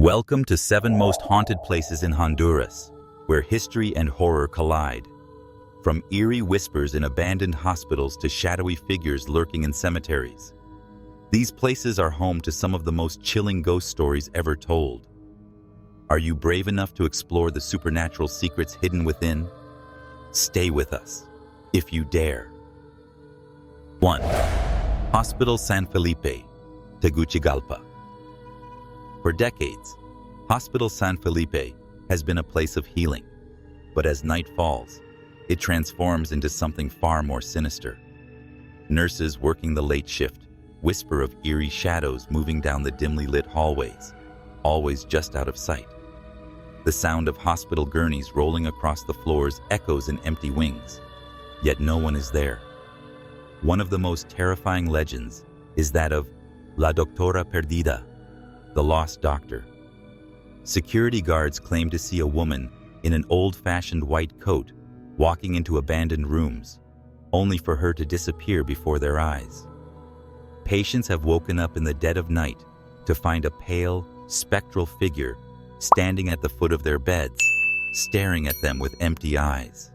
Welcome to 7 most haunted places in Honduras, where history and horror collide. From eerie whispers in abandoned hospitals to shadowy figures lurking in cemeteries. These places are home to some of the most chilling ghost stories ever told. Are you brave enough to explore the supernatural secrets hidden within? Stay with us, if you dare. 1. Hospital San Felipe, Juticalpa. For decades, Hospital San Felipe has been a place of healing, but as night falls, it transforms into something far more sinister. Nurses working the late shift whisper of eerie shadows moving down the dimly lit hallways, always just out of sight. The sound of hospital gurneys rolling across the floors echoes in empty wings, yet no one is there. One of the most terrifying legends is that of La Doctora Perdida, the lost doctor. Security guards claim to see a woman in an old-fashioned white coat walking into abandoned rooms, only for her to disappear before their eyes. Patients have woken up in the dead of night to find a pale, spectral figure standing at the foot of their beds, staring at them with empty eyes.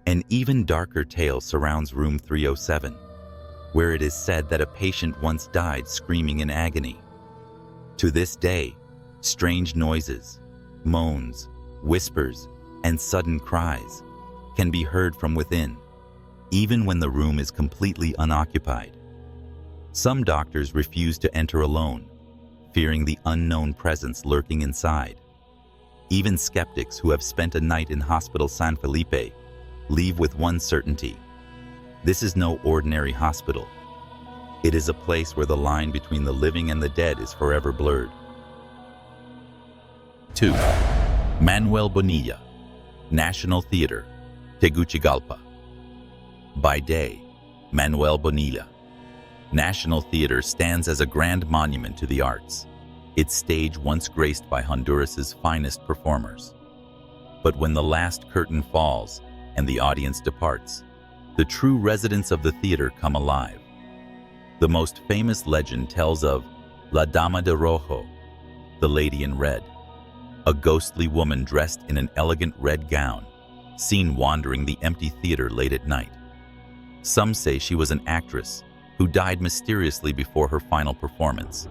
An even darker tale surrounds room 307, where it is said that a patient once died screaming in agony. To this day, strange noises, moans, whispers, and sudden cries can be heard from within, even when the room is completely unoccupied. Some doctors refuse to enter alone, fearing the unknown presence lurking inside. Even skeptics who have spent a night in Hospital San Felipe leave with one certainty: this is no ordinary hospital. It is a place where the line between the living and the dead is forever blurred. 2. Manuel Bonilla, National Theater, Juticalpa. By day, Manuel Bonilla National Theater stands as a grand monument to the arts, its stage once graced by Honduras's finest performers. But when the last curtain falls and the audience departs, the true residents of the theater come alive. The most famous legend tells of La Dama de Rojo, the Lady in Red, a ghostly woman dressed in an elegant red gown, seen wandering the empty theater late at night. Some say she was an actress who died mysteriously before her final performance,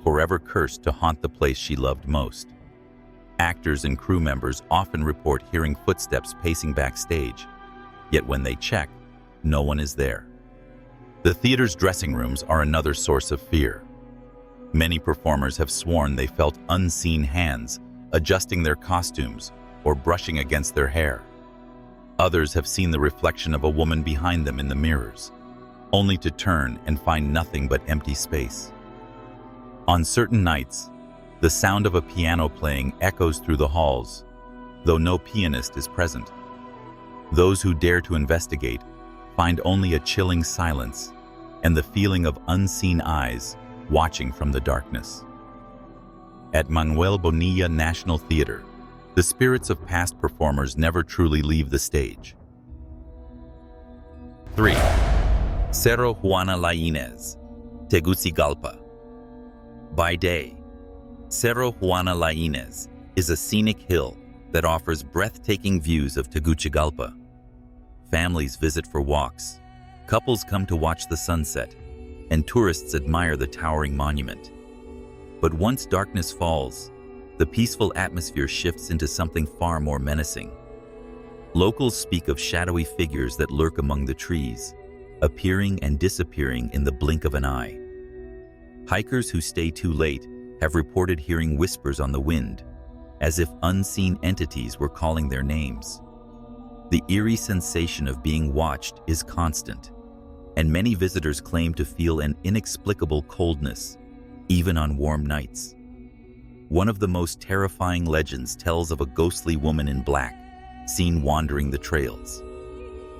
forever cursed to haunt the place she loved most. Actors and crew members often report hearing footsteps pacing backstage, yet when they check, no one is there. The theater's dressing rooms are another source of fear. Many performers have sworn they felt unseen hands adjusting their costumes or brushing against their hair. Others have seen the reflection of a woman behind them in the mirrors, only to turn and find nothing but empty space. On certain nights, the sound of a piano playing echoes through the halls, though no pianist is present. Those who dare to investigate find only a chilling silence and the feeling of unseen eyes watching from the darkness. At Manuel Bonilla National Theater, the spirits of past performers never truly leave the stage. 3. Cerro Juana Lainez, Juticalpa. By day, Cerro Juana Lainez is a scenic hill that offers breathtaking views of Juticalpa. Families visit for walks, couples come to watch the sunset, and tourists admire the towering monument. But once darkness falls, the peaceful atmosphere shifts into something far more menacing. Locals speak of shadowy figures that lurk among the trees, appearing and disappearing in the blink of an eye. Hikers who stay too late have reported hearing whispers on the wind, as if unseen entities were calling their names. The eerie sensation of being watched is constant, and many visitors claim to feel an inexplicable coldness, even on warm nights. One of the most terrifying legends tells of a ghostly woman in black, seen wandering the trails.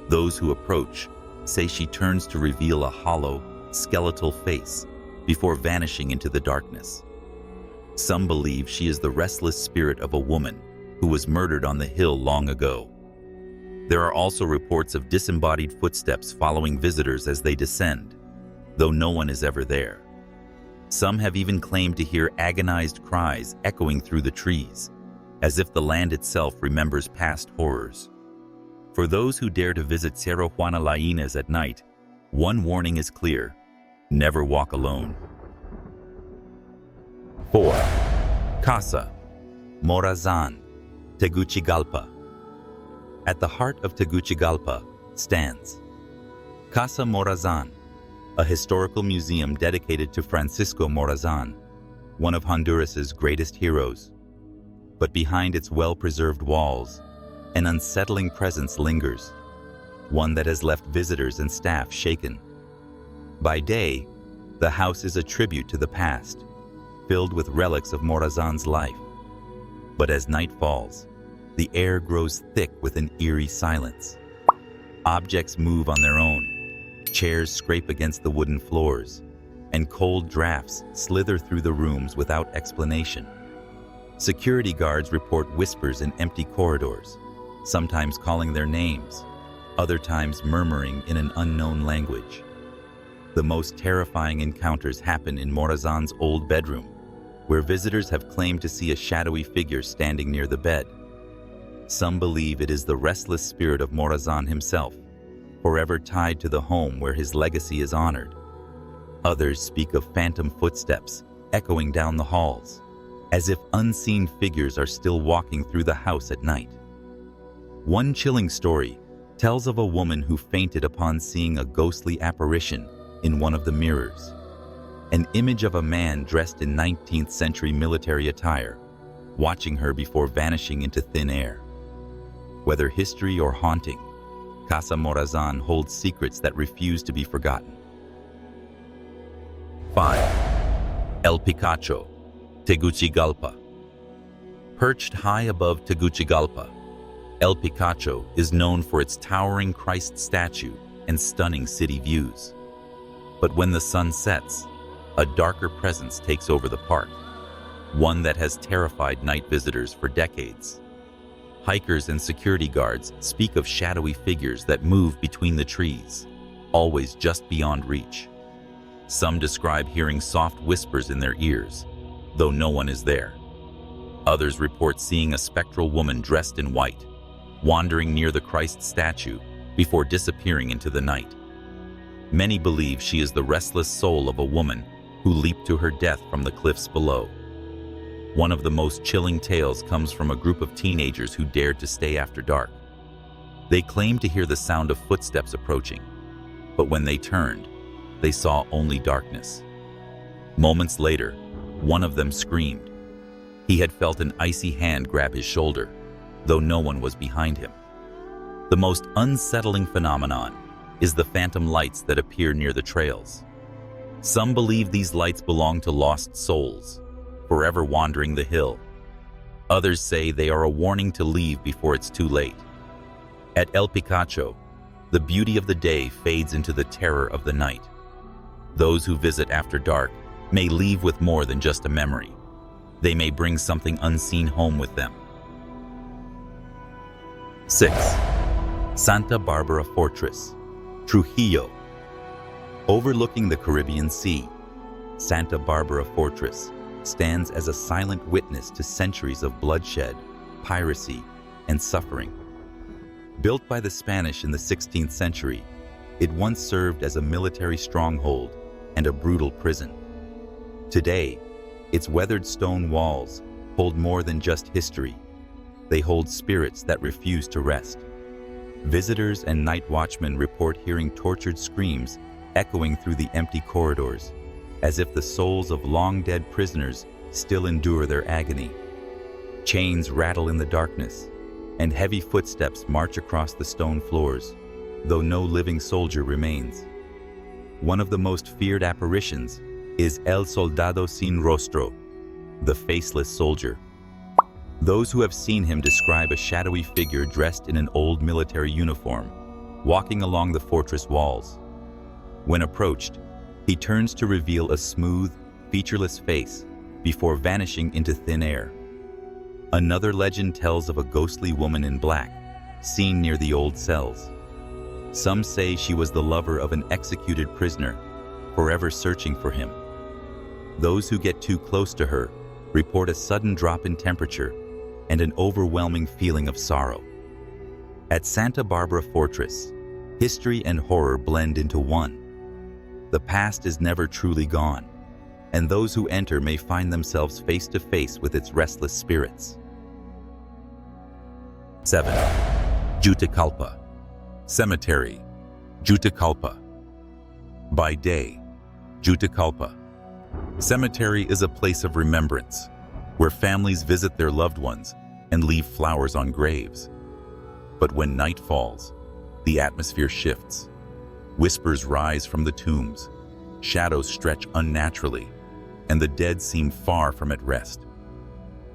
Those who approach say she turns to reveal a hollow, skeletal face before vanishing into the darkness. Some believe she is the restless spirit of a woman who was murdered on the hill long ago. There are also reports of disembodied footsteps following visitors as they descend, though no one is ever there. Some have even claimed to hear agonized cries echoing through the trees, as if the land itself remembers past horrors. For those who dare to visit Cerro Juana Lainez at night, one warning is clear: never walk alone. 4. Casa Morazan, Juticalpa. At the heart of Juticalpa stands Casa Morazan, a historical museum dedicated to Francisco Morazan, one of Honduras's greatest heroes. But behind its well-preserved walls, an unsettling presence lingers, one that has left visitors and staff shaken. By day, the house is a tribute to the past, filled with relics of Morazan's life. But as night falls, the air grows thick with an eerie silence. Objects move on their own, chairs scrape against the wooden floors, and cold drafts slither through the rooms without explanation. Security guards report whispers in empty corridors, sometimes calling their names, other times murmuring in an unknown language. The most terrifying encounters happen in Morazan's old bedroom, where visitors have claimed to see a shadowy figure standing near the bed. Some believe it is the restless spirit of Morazan himself, forever tied to the home where his legacy is honored. Others speak of phantom footsteps echoing down the halls, as if unseen figures are still walking through the house at night. One chilling story tells of a woman who fainted upon seeing a ghostly apparition in one of the mirrors, an image of a man dressed in 19th century military attire, watching her before vanishing into thin air. Whether history or haunting, Casa Morazan holds secrets that refuse to be forgotten. 5. El Picacho, Juticalpa. Perched high above Juticalpa, El Picacho is known for its towering Christ statue and stunning city views. But when the sun sets, a darker presence takes over the park, one that has terrified night visitors for decades. Hikers and security guards speak of shadowy figures that move between the trees, always just beyond reach. Some describe hearing soft whispers in their ears, though no one is there. Others report seeing a spectral woman dressed in white, wandering near the Christ statue before disappearing into the night. Many believe she is the restless soul of a woman who leaped to her death from the cliffs below. One of the most chilling tales comes from a group of teenagers who dared to stay after dark. They claimed to hear the sound of footsteps approaching, but when they turned, they saw only darkness. Moments later, one of them screamed. He had felt an icy hand grab his shoulder, though no one was behind him. The most unsettling phenomenon is the phantom lights that appear near the trails. Some believe these lights belong to lost souls, forever wandering the hill. Others say they are a warning to leave before it's too late. At El Picacho, the beauty of the day fades into the terror of the night. Those who visit after dark may leave with more than just a memory. They may bring something unseen home with them. 6. Santa Bárbara Fortress, Trujillo. Overlooking the Caribbean Sea, Santa Bárbara Fortress stands as a silent witness to centuries of bloodshed, piracy, and suffering. Built by the Spanish in the 16th century, it once served as a military stronghold and a brutal prison. Today, its weathered stone walls hold more than just history. They hold spirits that refuse to rest. Visitors and night watchmen report hearing tortured screams echoing through the empty corridors, as if the souls of long-dead prisoners still endure their agony. Chains rattle in the darkness, and heavy footsteps march across the stone floors, though no living soldier remains. One of the most feared apparitions is El Soldado Sin Rostro, the faceless soldier. Those who have seen him describe a shadowy figure dressed in an old military uniform, walking along the fortress walls. When approached, he turns to reveal a smooth, featureless face before vanishing into thin air. Another legend tells of a ghostly woman in black, seen near the old cells. Some say she was the lover of an executed prisoner, forever searching for him. Those who get too close to her report a sudden drop in temperature and an overwhelming feeling of sorrow. At Santa Bárbara Fortress, history and horror blend into one. The past is never truly gone, and those who enter may find themselves face to face with its restless spirits. 7. Juticalpa Cemetery, Juticalpa. By day, Juticalpa Cemetery is a place of remembrance, where families visit their loved ones and leave flowers on graves. But when night falls, the atmosphere shifts. Whispers rise from the tombs, shadows stretch unnaturally, and the dead seem far from at rest.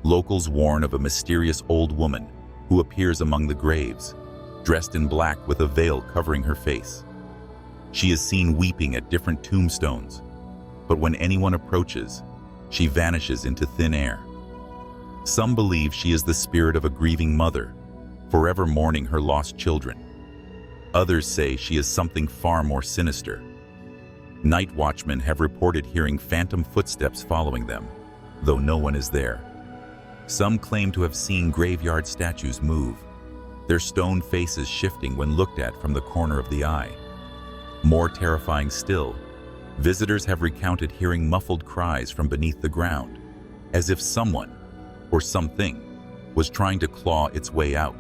Locals warn of a mysterious old woman who appears among the graves, dressed in black with a veil covering her face. She is seen weeping at different tombstones, but when anyone approaches, she vanishes into thin air. Some believe she is the spirit of a grieving mother, forever mourning her lost children. Others say she is something far more sinister. Night watchmen have reported hearing phantom footsteps following them, though no one is there. Some claim to have seen graveyard statues move, their stone faces shifting when looked at from the corner of the eye. More terrifying still, visitors have recounted hearing muffled cries from beneath the ground, as if someone, or something, was trying to claw its way out.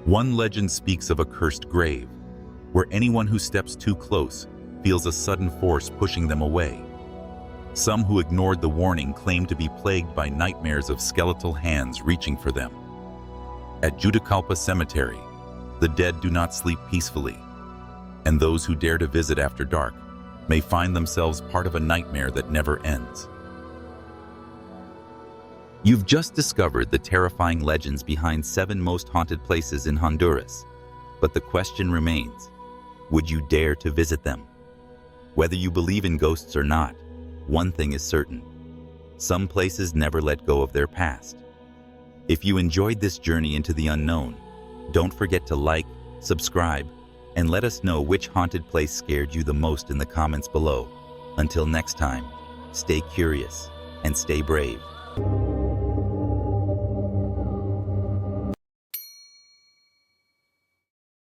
One legend speaks of a cursed grave, where anyone who steps too close feels a sudden force pushing them away. Some who ignored the warning claim to be plagued by nightmares of skeletal hands reaching for them. At Juticalpa Cemetery, the dead do not sleep peacefully, and those who dare to visit after dark may find themselves part of a nightmare that never ends. You've just discovered the terrifying legends behind 7 most haunted places in Honduras, but the question remains, would you dare to visit them? Whether you believe in ghosts or not, one thing is certain: some places never let go of their past. If you enjoyed this journey into the unknown, don't forget to like, subscribe, and let us know which haunted place scared you the most in the comments below. Until next time, stay curious and stay brave.